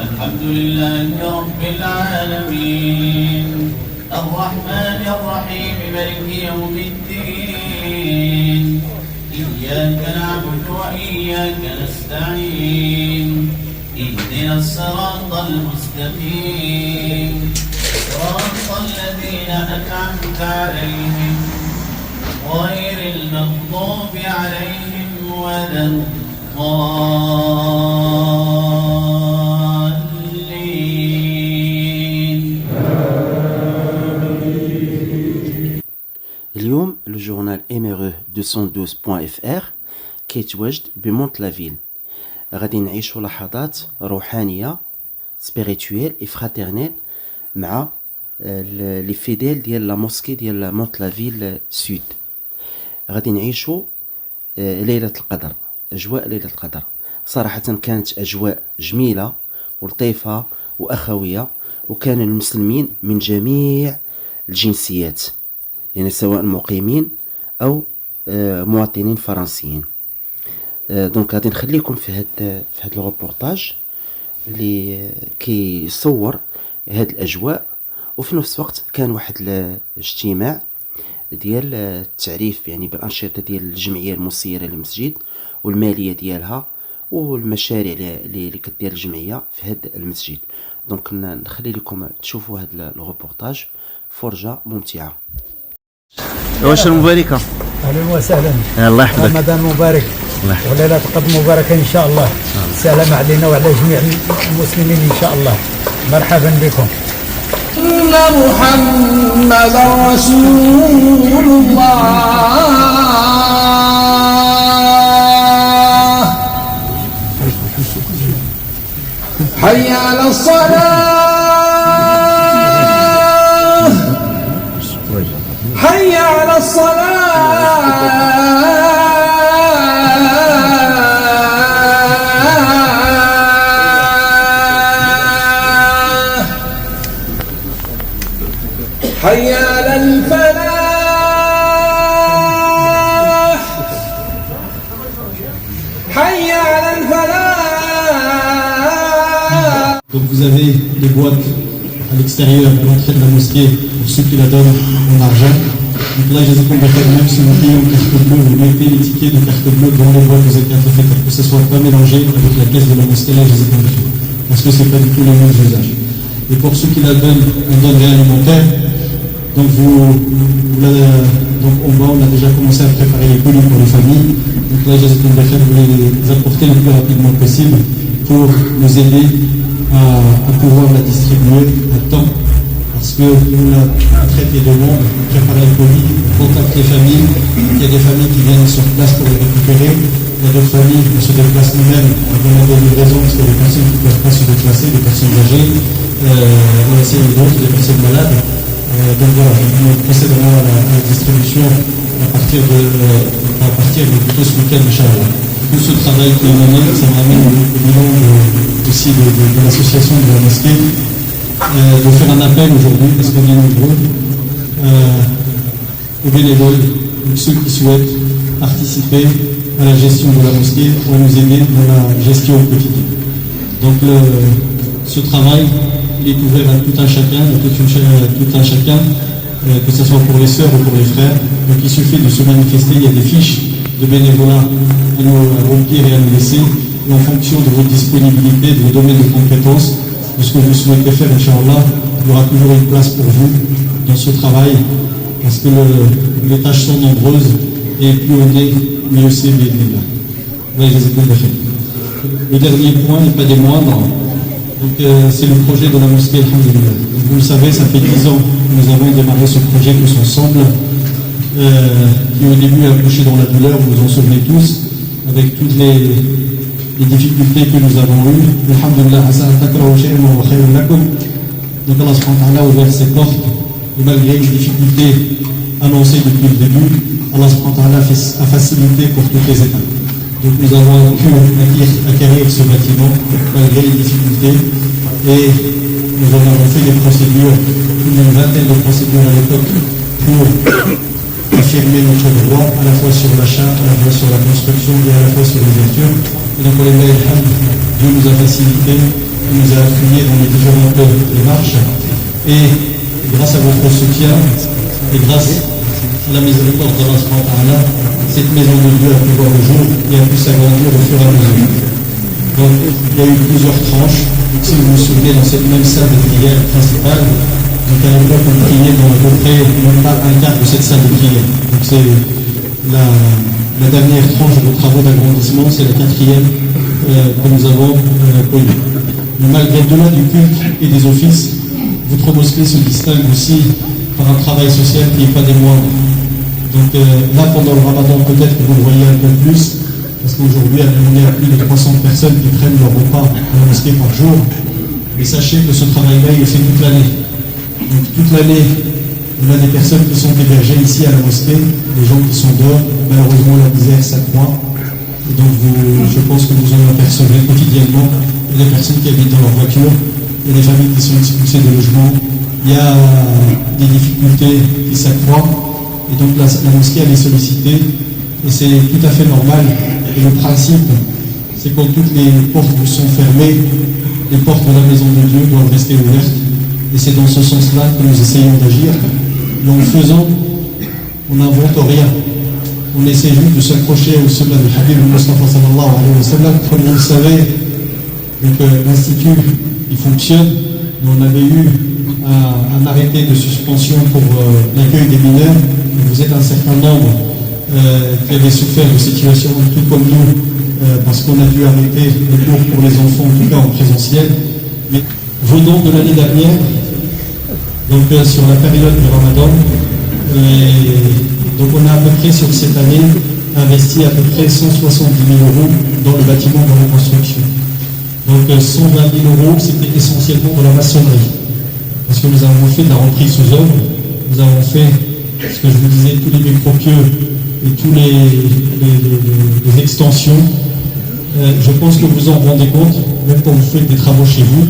الحمد لله رب العالمين الرحمن الرحيم مالك يوم الدين إياك نعبد وإياك نستعين اهدنا الصراط المستقيم صراط الذين أنعمت عليهم غير المغضوب عليهم ولا الضالين. اليوم le journal MRE 212.fr كيتواجد بمونت لافيل. غادي نعيشوا لحظات روحانيه سبيريتويل اي فراترنيل مع لي فيديل ديال لا موسكي ديال مونت لافيل سود. غادي نعيشوا ليله القدر، اجواء ليله القدر. صراحه كانت اجواء جميله ولطيفه واخويه، وكان المسلمين من جميع الجنسيات، يعني سواء مقيمين او مواطنين فرنسيين. دونك غادي نخليكم في هاد الروبورتاج اللي كيصور هاد الاجواء، وفي نفس الوقت كان واحد الاجتماع ديال التعريف يعني بالانشطه ديال الجمعيه المسيره للمسجد والماليه ديالها والمشاريع اللي كدير الجمعيه في هاد المسجد. دونك نخلي لكم تشوفوا هاد الروبورتاج، فرجه ممتعه. واش المباركه؟ اهلا وسهلا. الله يحفظك. رمضان مبارك وليله قدر مباركه ان شاء الله. سلام علينا وعلى جميع المسلمين ان شاء الله. مرحبا بكم. إن محمدا رسول الله حي على الصلاة حي على حي على الفلاح حي على الفلاح. Donc vous avez les boîtes à l'extérieur, à l'entrée de la mosquée, pour ceux qui la donnent en argent. Donc là, je vous conseille même si vous payez en carte bleue, vous mettez les tickets de carte bleue dans les boîtes aux écarts pour que ce ne soit pas mélangé avec la caisse de la mosquée, là, je les ai confiés. Parce que ce n'est pas du tout les mêmes usages. Et pour ceux qui la donnent en denrées alimentaires, donc, donc en bas, on a déjà commencé à préparer les colis pour les familles. Donc là, je vais les apporter le plus rapidement possible pour nous aider à pouvoir la distribuer à temps. Parce que nous la traité de monde, préparer les colis, contacter les familles. Il y a des familles qui viennent sur place pour les récupérer. Il y a d'autres familles qui se déplacent nous-mêmes pour demander des livraisons parce qu'il y a des personnes qui ne peuvent pas se déplacer, des personnes âgées, des personnes malades. Donc voilà, nous procéderons à la distribution à partir de plutôt ce week-end, Inch'Allah. Tout ce travail qui est mené, ça me ramène au bilan aussi de l'association de la mosquée, de faire un appel aujourd'hui, parce qu'on est nombreux, aux bénévoles, ceux qui souhaitent participer à la gestion de la mosquée pour nous aider dans la gestion au quotidien. Donc ce travail, il est ouvert à tout un chacun, que ce soit pour les sœurs ou pour les frères. Donc il suffit de se manifester, il y a des fiches de bénévolat à nous remplir et à nous laisser. Et en fonction de votre disponibilité, de vos domaines de compétences, de ce que vous souhaitez faire, Inch'Allah, il y aura toujours une place pour vous dans ce travail, parce que les tâches sont nombreuses, et plus on est, mieux c'est, bénévolat. Le dernier point, et pas des moindres, donc, c'est le projet de la mosquée, alhamdoulilah. Vous le savez, ça fait 10 ans que nous avons démarré ce projet tous ensemble, qui au début a accouché dans la douleur, vous vous en souvenez tous, avec toutes les difficultés que nous avons eues. Alhamdoulilah, donc Allah subhanahu wa ta'ala a ouvert ses portes, et malgré les difficultés annoncées depuis le début, Allah subhanahu wa ta'ala a facilité pour toutes les étapes. Donc nous avons pu acquérir ce bâtiment malgré les difficultés, et nous avons fait des procédures, une vingtaine de procédures à l'époque pour affirmer notre droit à la fois sur l'achat, à la fois sur la construction et à la fois sur l'ouverture. Et donc Dieu nous a facilité, et qui nous a appuyés dans les différentes démarches. Et grâce à votre soutien et grâce à la miséricorde d'Allah subhanahu wa ta'ala, cette maison de Dieu a pu voir le jour et a pu s'agrandir au fur et à mesure. Donc il y a eu plusieurs tranches. Si vous vous souvenez, dans cette même salle de prière principale, donc à l'époque on priait dans à peu près même pas un quart de cette salle de prière. Donc c'est la dernière tranche de vos travaux d'agrandissement, c'est la quatrième que nous avons connue. Mais malgré delà du culte et des offices, votre mosquée se distingue aussi par un travail social qui n'est pas des moindres. Donc là, pendant le ramadan, peut-être que vous le voyez un peu plus, parce qu'aujourd'hui, on est à plus de 300 personnes qui prennent leur repas à la mosquée par jour. Mais sachez que ce travail-là, il est fait toute l'année. Donc toute l'année, on a des personnes qui sont hébergées ici à la mosquée, des gens qui sont dehors. Malheureusement, la misère s'accroît. Et donc je pense que vous en apercevrez quotidiennement. Il y a des personnes qui habitent dans leur voiture, il y a des familles qui sont expulsées de logement, il y a des difficultés qui s'accroissent. Et donc la mosquée, elle est sollicitée, et c'est tout à fait normal. Et le principe, c'est quand toutes les portes sont fermées, les portes de la maison de Dieu doivent rester ouvertes. Et c'est dans ce sens-là que nous essayons d'agir. Et en le faisant, on n'invente rien. On essaie juste de s'accrocher au sunnah du Habib al-Mustafa sallallahu alayhi wa sallam. Comme vous le savez, l'institut, il fonctionne. On avait eu un arrêté de suspension pour l'accueil des mineurs. Vous êtes un certain nombre qui avaient souffert de situations tout comme nous, parce qu'on a dû arrêter les cours pour les enfants, en tout cas en présentiel. Mais venant de l'année dernière, donc sur la période du Ramadan, donc on a à peu près sur cette année investi à peu près 170 000 euros dans le bâtiment de reconstruction. Donc 120 000 euros, c'était essentiellement de la maçonnerie. Parce que nous avons fait de la reprise sous œuvre, nous avons fait, ce que je vous disais, tous les micropieux et tous les extensions. Je pense que vous en rendez compte, même quand vous faites des travaux chez vous.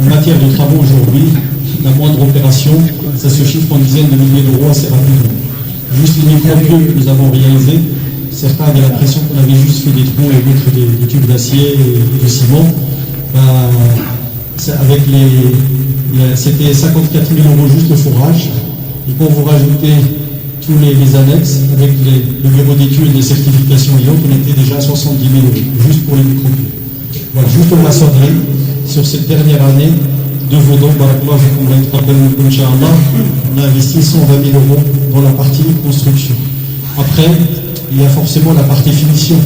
En matière de travaux aujourd'hui, la moindre opération, ça se chiffre en dizaines de milliers d'euros assez rapidement. Juste les micropieux que nous avons réalisés, certains avaient l'impression qu'on avait juste fait des trous et mettre des tubes d'acier et de ciment. Avec c'était 54 000 euros juste le forage. Et quand vous rajoutez tous les annexes, avec le bureau d'études, les certifications et autres, on était déjà à 70 000 euros, juste pour les micropieux. Voilà, juste en maçonnerie, sur cette dernière année de Vaudon, on a investi 120 000 euros dans la partie construction. Après, il y a forcément la partie finition,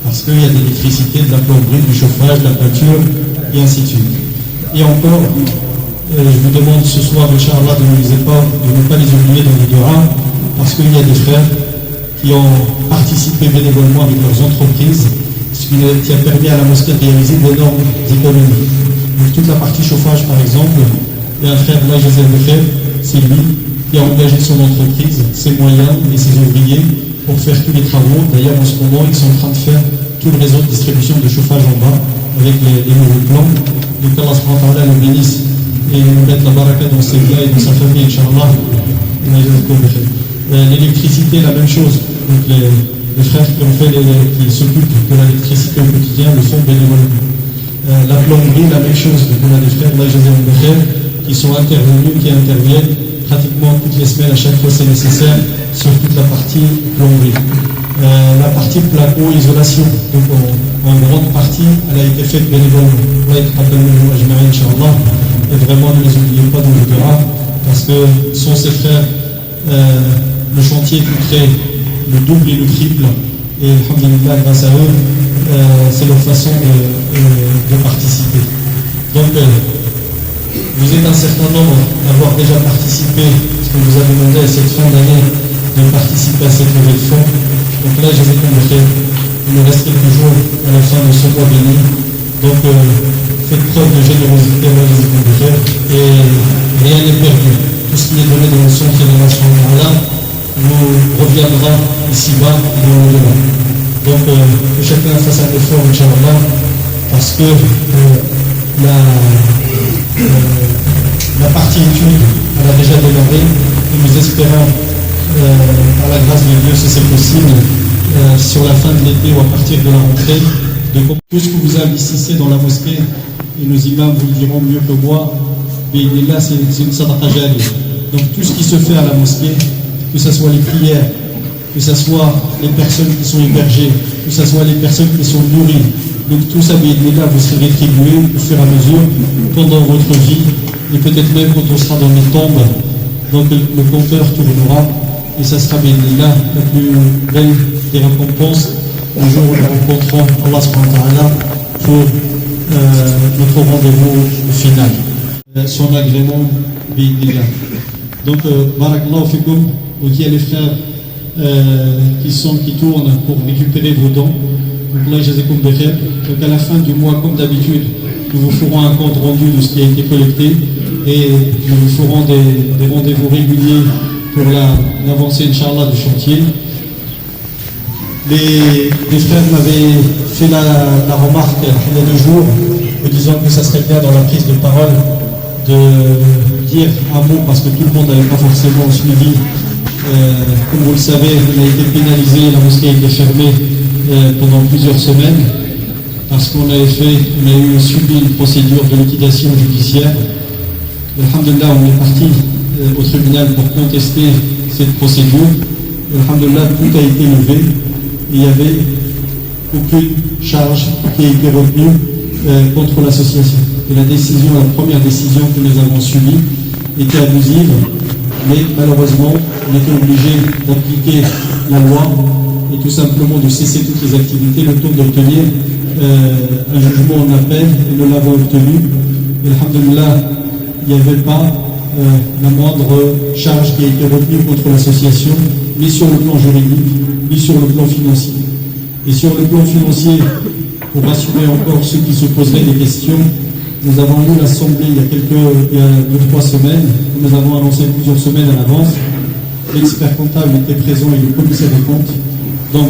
parce qu'il y a de l'électricité, de la plomberie, du chauffage, de la peinture, et ainsi de suite. Et encore, je vous demande ce soir, Inch'Allah, de ne pas les oublier dans les duras, parce qu'il y a des frères qui ont participé bénévolement avec leurs entreprises, ce qui a permis à la mosquée de réaliser d'énormes économies. Donc toute la partie chauffage, par exemple, il y a un frère, là, Joseph Becher, c'est lui qui a engagé son entreprise, ses moyens et ses ouvriers pour faire tous les travaux. D'ailleurs, en ce moment, ils sont en train de faire tout le réseau de distribution de chauffage en bas avec les nouveaux plans. Donc Allah subhanahu wa ta'ala nous bénisse et nous mette la baraka dans ses biens et dans sa famille, Inch'Allah. L'électricité, la même chose. Donc les frères qui s'occupent de l'électricité au quotidien le font bénévolement. La plomberie, la même chose. Donc on a des frères, qui sont intervenus, qui interviennent pratiquement toutes les semaines, à chaque fois c'est nécessaire, sur toute la partie plomberie. La partie placo, isolation, donc en grande partie, elle a été faite bénévolement. Et vraiment, ne les oubliez pas dans le dura, parce que sans ces frères, le chantier coûterait le double et le triple. Et alhamdulillah, grâce à eux, c'est leur façon de participer. Donc, vous êtes un certain nombre d'avoir déjà participé, parce qu'on vous a demandé à cette fin d'année de participer à cette levée de fonds. Donc là, je vais convoquer. Il nous reste quelques jours à la fin de ce mois béni. Donc, faites preuve de générosité, là, je vais convoquer. Et rien n'est perdu. Tout ce qui est donné dans le son qui est dans là nous reviendra ici-bas et dans le delà. Donc, que chacun fasse un effort, Inch'Allah, parce que la partie étude, elle a déjà démarré. Et nous espérons, par la grâce de Dieu, si c'est possible, sur la fin de l'été ou à partir de la rentrée, de tout ce que vous investissez dans la mosquée et nos imams vous le diront mieux que moi, mais là c'est une sadaqa jariya. Donc tout ce qui se fait à la mosquée, que ce soit les prières, que ce soit les personnes qui sont hébergées, que ce soit les personnes qui sont nourries, donc tout ça, là, vous serez rétribué au fur et à mesure pendant votre vie, et peut-être même quand on sera dans les tombes, donc le compteur tournera, et ça sera là la plus belle des récompenses, le jour où nous rencontrons Allah subhanahu wa ta'ala pour notre rendez-vous final. Son agrément, là. Donc, barakallahu fikum, donc il y a les frères qui tournent pour récupérer vos dons. Donc là, donc à la fin du mois, comme d'habitude, nous vous ferons un compte rendu de ce qui a été collecté et nous vous ferons des rendez-vous réguliers pour l'avancée, Inch'Allah, du chantier. Les frères m'avaient fait la remarque il y a 2 jours, me disant que ça serait bien dans la prise de parole de dire un mot, parce que tout le monde n'avait pas forcément suivi. Comme vous le savez, on a été pénalisé, la mosquée a été fermée pendant plusieurs semaines, parce qu'on a subi une procédure de liquidation judiciaire. Alhamdulillah, on est parti au tribunal pour contester cette procédure. Alhamdulillah, tout a été levé. Il n'y avait aucune charge qui a été retenue contre l'association. Et la première décision que nous avons subie était abusive, mais malheureusement, on était obligé d'appliquer la loi et tout simplement de cesser toutes les activités, le temps d'obtenir un jugement en appel, et nous l'avons obtenu. Et alhamdulillah, il n'y avait pas la moindre charge qui a été retenue contre l'association, ni sur le plan juridique, ni sur le plan financier. Et sur le plan financier, pour rassurer encore ceux qui se poseraient des questions, nous avons eu l'assemblée il y a 2-3 semaines, nous avons annoncé plusieurs semaines à l'avance. L'expert comptable était présent et le commissaire des comptes. Donc,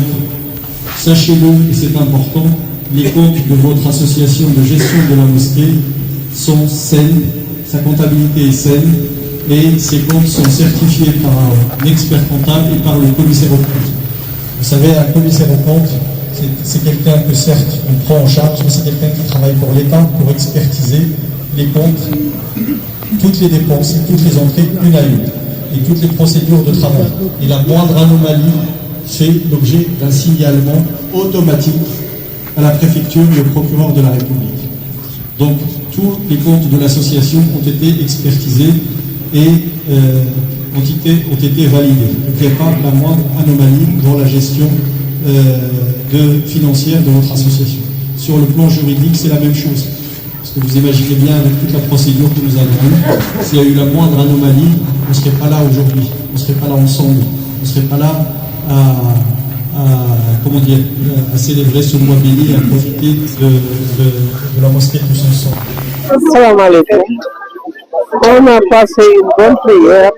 sachez-le, et c'est important, les comptes de votre association de gestion de la mosquée sont saines, sa comptabilité est saine, et ces comptes sont certifiés par un expert comptable et par le commissaire aux comptes. Vous savez, un commissaire aux comptes, c'est quelqu'un que certes on prend en charge, mais c'est quelqu'un qui travaille pour l'État pour expertiser les comptes, toutes les dépenses et toutes les entrées une à une, et toutes les procédures de travail. Et la moindre anomalie fait l'objet d'un signalement automatique à la préfecture et au procureur de la République. Donc tous les comptes de l'association ont été expertisés et ont été validés. Donc il n'y a pas la moindre anomalie dans la gestion financière de votre association. Sur le plan juridique, c'est la même chose. Parce que vous imaginez bien, avec toute la procédure que nous avons eue, s'il y a eu la moindre anomalie, on ne serait pas là aujourd'hui, on ne serait pas là ensemble, on ne serait pas là à célébrer ce mois béni et à profiter de la mosquée tous ensemble. Assalamu alaikum. On a passé une bonne prière,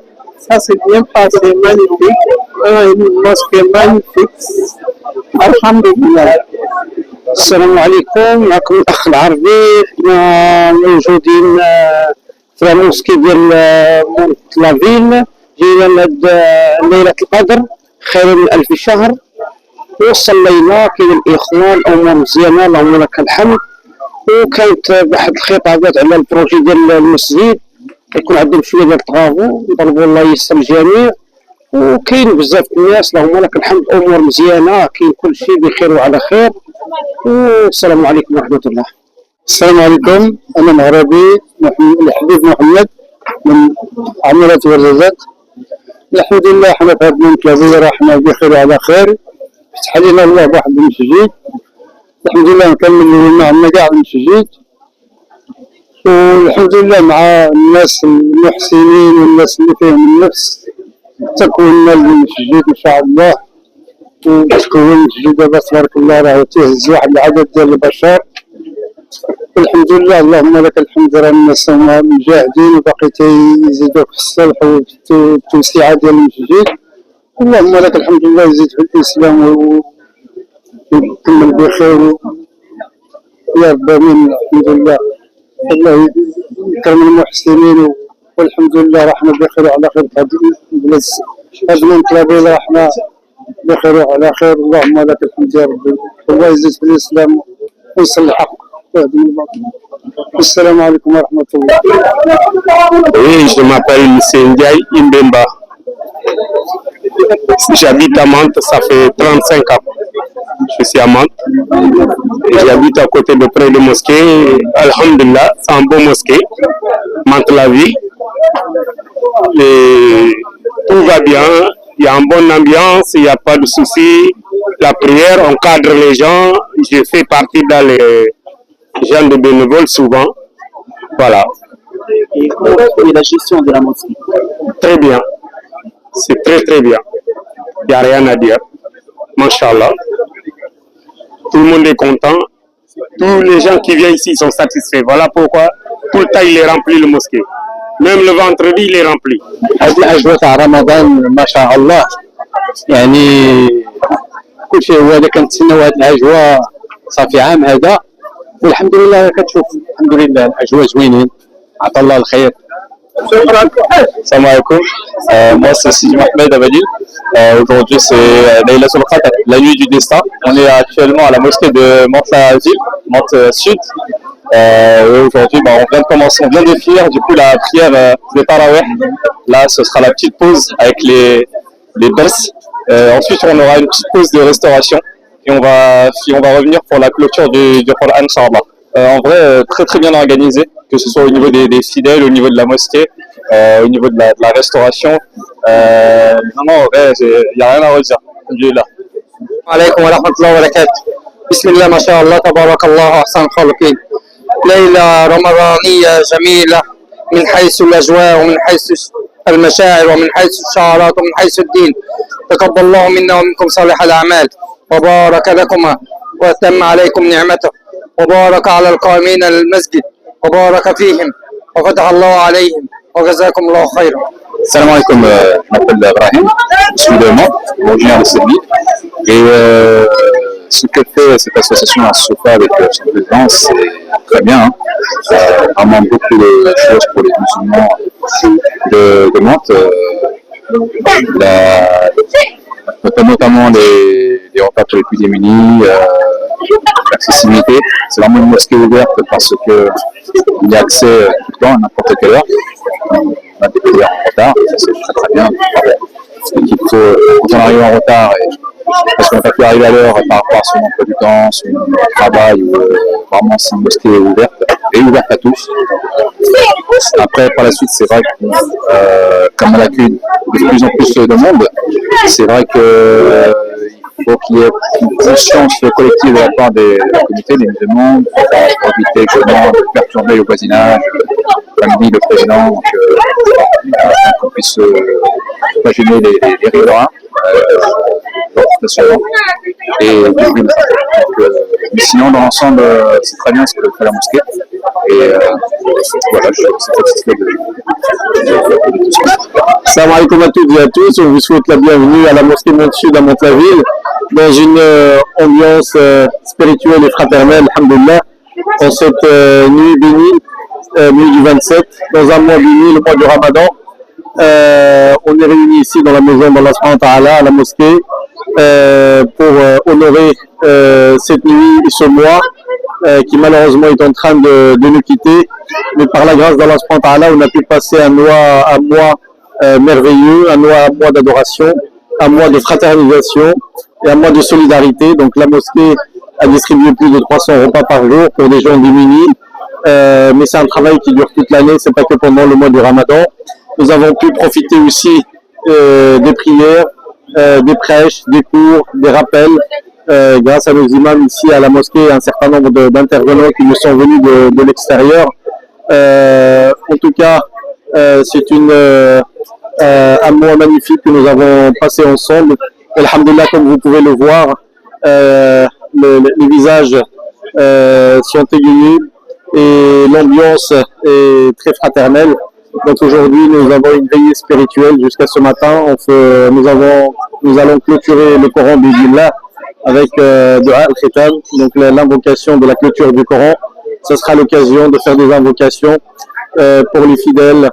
ça s'est bien passé, magnifique, une mosquée magnifique. Alhamdulillah. السلام عليكم، معكم الأخ العربي. حنا موجودين في الموسكي ديال مونت لافيل، جينا لهاد ليلة القدر خير من 1000 شهر، وصلينا كاين الإخوان، الأمور مزيانة اللهم لك الحمد. وكانت واحد الخطابات على البروجي ديال المسجد، يكون عندهم شوية ديال الطغافو، نطلبوا الله ييسر الجميع. وكاين بزاف الناس اللهم لك الحمد، أمور مزيانة، كاين كل شيء بخير وعلى خير. والسلام عليكم ورحمة الله. السلام عليكم، أنا مغربي الحبيب محمد من عمارة ورزازات. الحمد لله حنا في هاد المنطقة راحنا بخير وعلى خير، فتح علينا الله بواحد المسجد، الحمد لله نكملوا معنا كاع المسجد، والحمد لله مع الناس المحسنين والناس اللي فيهم النفس تكون المسجد إن شاء الله. وتكون المسجد دابا تبارك الله راه تهز واحد العدد ديال البشر، الحمد لله اللهم لك الحمد. راه الناس هما مجاهدين وباقي تيزيدوا في الصلح والتوسعة ديال المسجد، اللهم لك الحمد لله يزيد في الإسلام ويكمل بخير يا رب آمين. الحمد لله الله يكرم المحسنين، والحمد لله رحنا بخير وعلى خير في هذا المنطقة، رحنا بخير وعلى خير. اللهم لك الحمد يا ربي، والله يزيد في الإسلام ويصلح الحق ويهدم الباطل. Assalamu alaikum wa rahmatullah. Oui, je m'appelle Ndiaye Imbemba. J'habite à Mantes, ça fait 35 ans. Je suis à Mantes. Et j'habite à côté de près de mosquée. Alhamdulillah, c'est un beau mosquée. Mantes la vie. Et tout va bien. Il y a une bonne ambiance, il n'y a pas de soucis. La prière, on cadre les gens. Je fais partie dans les gens de bénévoles souvent. Voilà. Et comment est la gestion de la mosquée? Très bien. C'est très très bien. Il n'y a rien à dire. Masha'Allah. Tout le monde est content. Tous les gens qui viennent ici sont satisfaits. Voilà pourquoi tout le temps il est rempli le mosquée. Même le vendredi il est rempli. هذه الأجواء تاع رمضان ما شاء الله يعني كل شيء هو اللي كنتسناو هذه الأجواء صافي عام هذا والحمد لله كتشوف الحمد لله الأجواء زوينين عطا الله الخير. Salam alaikum. Moi c'est Sidi Mohamed Abadil. Aujourd'hui c'est Laylatul Qadr, la nuit du destin. On est actuellement à la mosquée de Mantes-la-Ville, Mantes Sud. Aujourd'hui on vient de commencer, on vient de finir du coup la prière de Tarawih. Là ce sera la petite pause avec les bers. Ensuite on aura une petite pause de restauration et on va revenir pour la clôture du Coran Inch'Allah. En vrai très très bien organisé, que ce soit au niveau des fidèles, au niveau de la mosquée, au niveau de la restauration. Non, il n'y a rien à redire. Alhamdulillah. عليكم ورحمة الله وبركاته. بسم الله ما شاء الله تبارك الله أحسن الخالقين. ليلة رمضانية جميلة من حيث الأجواء ومن حيث المشاعر ومن حيث الشعارات ومن حيث الدين. تقبل الله منا ومنكم صالح الأعمال وبارك لكما وأتم عليكم نعمته وبارك على القائمين للمسجد وبارك فيهم وفتح الله عليهم وجزاكم الله خيرا. Salam alaikum, je m'appelle Ibrahim, je suis de Mantes, originaire de Séville. Et ce que fait cette association à Sofa avec son président, c'est très bien. Vraiment beaucoup de choses pour les musulmans de Mantes. Notamment les repas pour les plus démunis, l'accessibilité. C'est vraiment une mosquée ouverte parce qu'il y a accès tout le temps, à n'importe quelle heure. On a des prières en retard, ça c'est très très bien. Quand on arrive en retard, parce qu'on n'a pas pu arriver à l'heure par rapport à son emploi du temps, son travail, ou vraiment c'est une mosquée ouverte, et ouverte à tous. Après, par la suite, c'est vrai que comme elle accueille de plus en plus de monde, c'est vrai qu'il faut qu'il y ait une conscience collective de la part de la communauté, des musulmans, pour éviter également de perturber le voisinage, comme dit le président, qu'on puisse pas gêner les riverains, nationalement, et du bruit. Mais sinon, dans l'ensemble, c'est très bien ce que fait la mosquée. Et voilà, je suis satisfait de tout ça. Salam alaikum à toutes et à tous, on vous souhaite la bienvenue à la mosquée Monte Sud à Mantes-la-Ville dans une ambiance spirituelle et fraternelle, alhamdoulilah, en cette nuit bénie, nuit du 27, dans un mois béni, le mois du Ramadan. On est réunis ici dans la maison d'Allah subhanahu wa ta'ala, à la mosquée, pour honorer cette nuit et ce mois qui malheureusement est en train de nous quitter. Mais par la grâce d'Allah subhanahu wa ta'ala, on a pu passer un mois merveilleux, un mois d'adoration, un mois de fraternisation et un mois de solidarité. Donc la mosquée a distribué plus de 300 repas par jour pour des gens démunis. Mais c'est un travail qui dure toute l'année, c'est pas que pendant le mois du Ramadan. Nous avons pu profiter aussi des prières, des prêches, des cours, des rappels, grâce à nos imams ici à la mosquée, un certain nombre d'intervenants qui nous sont venus de l'extérieur. En tout cas, c'est un mois magnifique que nous avons passé ensemble. Alhamdulillah, comme vous pouvez le voir, les visages sont égayés et l'ambiance est très fraternelle. Donc aujourd'hui, nous avons une veillée spirituelle jusqu'à ce matin. Nous allons clôturer le Coran Bismillah avec Dua al-Khitam, donc l'invocation de la clôture du Coran. Ce sera l'occasion de faire des invocations pour les fidèles,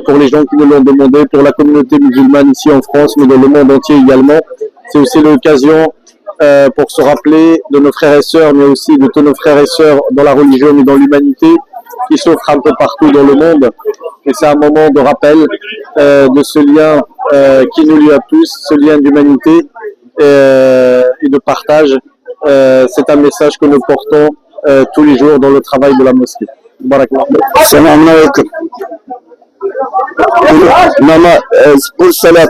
pour les gens qui nous l'ont demandé, pour la communauté musulmane ici en France, mais dans le monde entier également. C'est aussi l'occasion pour se rappeler de nos frères et sœurs, mais aussi de tous nos frères et sœurs dans la religion et dans l'humanité, qui souffrent un peu partout dans le monde. Et c'est un moment de rappel de ce lien qui nous lie à tous, ce lien d'humanité et de partage. C'est un message que nous portons tous les jours dans le travail de la mosquée. Barakallah. Salam alaikum. Pour Salat,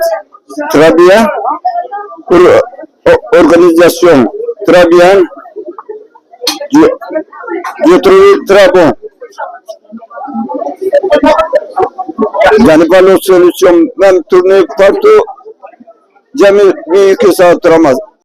très bien. Pour organisation, très bien. Je trouve très bon. Il n'y a pas de solution, même tourner partout, jamais mieux que ça, Ramadan.